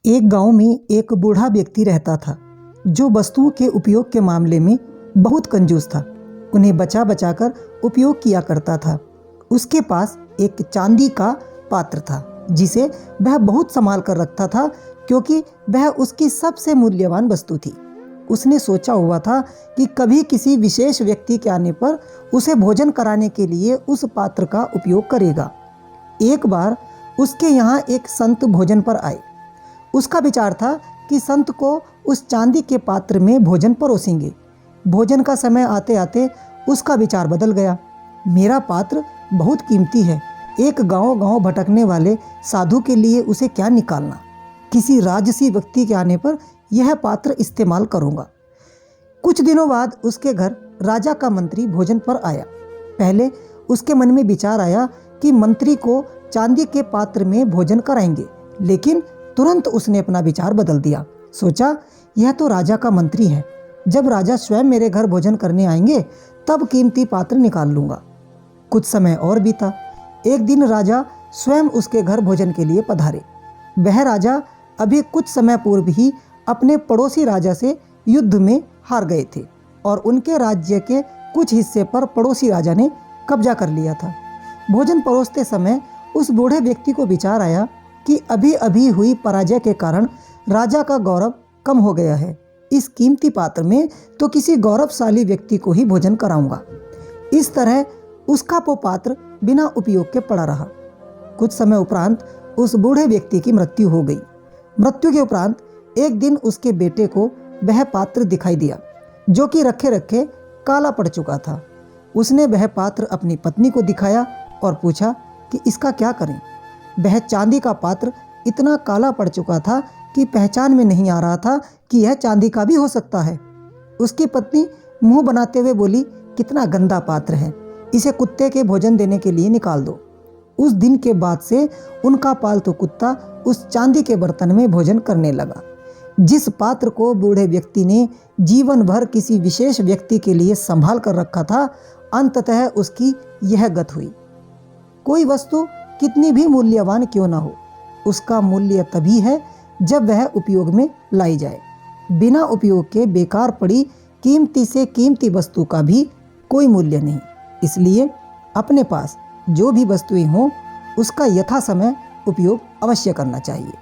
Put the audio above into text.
एक गांव में एक बूढ़ा व्यक्ति रहता था जो वस्तुओं के उपयोग के मामले में बहुत कंजूस था। उन्हें बचा बचा कर उपयोग किया करता था। उसके पास एक चांदी का पात्र था जिसे वह बहुत संभाल कर रखता था, क्योंकि वह उसकी सबसे मूल्यवान वस्तु थी। उसने सोचा हुआ था कि कभी किसी विशेष व्यक्ति के आने पर उसे भोजन कराने के लिए उस पात्र का उपयोग करेगा। एक बार उसके यहाँ एक संत भोजन पर आए। उसका विचार था कि संत को उस चांदी के पात्र में भोजन परोसेंगे। भोजन का समय आते आते उसका विचार बदल गया। मेरा पात्र बहुत कीमती है, एक गांव-गांव भटकने वाले साधु के लिए उसे क्या निकालना। किसी राजसी व्यक्ति के आने पर यह पात्र इस्तेमाल करूंगा। कुछ दिनों बाद उसके घर राजा का मंत्री भोजन पर आया। पहले उसके मन में विचार आया कि मंत्री को चांदी के पात्र में भोजन कराएंगे, लेकिन तुरंत उसने अपना विचार बदल दिया। सोचा, यह तो राजा का मंत्री है, जब राजा स्वयं मेरे घर भोजन करने आएंगे तब कीमती पात्र निकाल लूँगा। कुछ समय और बीता। एक दिन राजा स्वयं उसके घर भोजन के लिए पधारे। वह राजा अभी कुछ समय पूर्व ही अपने पड़ोसी राजा से युद्ध में हार गए थे और उनके राज्य के कुछ हिस्से पर पड़ोसी राजा ने कब्जा कर लिया था। भोजन परोसते समय उस बूढ़े व्यक्ति को विचार आया कि अभी अभी हुई पराजय के कारण राजा का गौरव कम हो गया है। इस कीमती पात्र में तो किसी गौरवशाली व्यक्ति को ही भोजन कराऊंगा। इस तरह उसका वो पात्र बिना उपयोग के पड़ा रहा। कुछ समय उपरांत उस बूढ़े व्यक्ति की मृत्यु हो गई। मृत्यु के उपरांत एक दिन उसके बेटे को वह पात्र दिखाई दिया, जो कि रखे रखे काला पड़ चुका था। उसने वह पात्र अपनी पत्नी को दिखाया और पूछा कि इसका क्या करें। वह चांदी का पात्र इतना काला पड़ चुका था कि पहचान में नहीं आ रहा था कि यह चांदी का भी हो सकता है। उसकी पत्नी मुंह बनाते हुए बोली, कितना गंदा पात्र है, इसे कुत्ते के भोजन देने के लिए निकाल दो। उस दिन के बाद से उनका पालतू कुत्ता उस चांदी के बर्तन में भोजन करने लगा। जिस पात्र को बूढ़े व्यक्ति ने जीवन भर किसी विशेष व्यक्ति के लिए संभाल कर रखा था, अंततः उसकी यह गत हुई। कोई वस्तु कितनी भी मूल्यवान क्यों ना हो, उसका मूल्य तभी है जब वह उपयोग में लाई जाए। बिना उपयोग के बेकार पड़ी कीमती से कीमती वस्तु का भी कोई मूल्य नहीं। इसलिए अपने पास जो भी वस्तुएं हों, उसका यथा समय उपयोग अवश्य करना चाहिए।